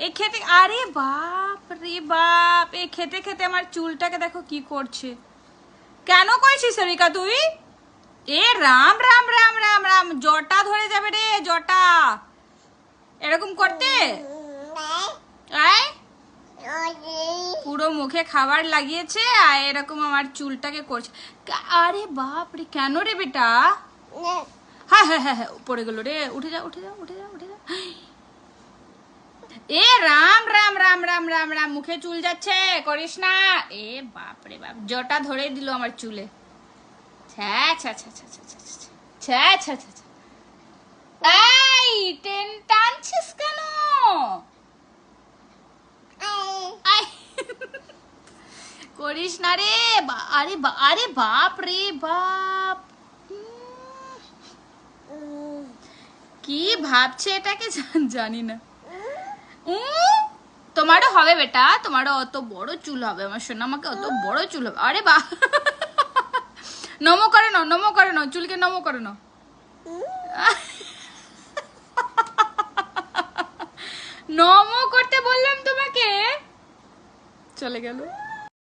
এই খেতে, আরে বাপ রে বাপ, এই খেতে খেতে আমার চুলটাকে দেখো কি করছে। কেন কইছিস সরিকা তুই? এ রাম রাম রাম রাম রাম, জটা ধরে যাবে রে, জটা এরকম করতে। আয়, পুরো মুখে খাবার লাগিয়েছে আর এরকম আমার চুলটাকে করছে। আরে বাপ রে, কেন রে বেটা? হ্যাঁ হ্যাঁ হ্যাঁ হ্যাঁ, পড়ে গেল রে, উঠে যা উঠে যা উঠে যা উঠে যা। এ রাম রাম রাম রাম রাম রাম, মুখে চুল যাচ্ছে, করিস না। এ বাপ রে বাপ, জটা ধরে দিল আমার চুলে। ছ্যা ছ্যা ছ্যা ছ্যা ছ্যা ছ্যা ছ্যা ছ্যা ছ্যা ছ্যা। এই টানছিস কেন? আই, করিস না রে। আরে আরে বাপ রে বাপ, কি ভাবছে এটাকে জানি না। তোমারও হবে বেটা, তোমারও অত বড় চুল হবে, আমার সোনা আমাকে অত বড় চুল হবে। আরে বা, নমো করে নাও, নমো করে নাও, চুলকে নমো করে নাও। নমো করতে বললাম তোমাকে, চলে গেল।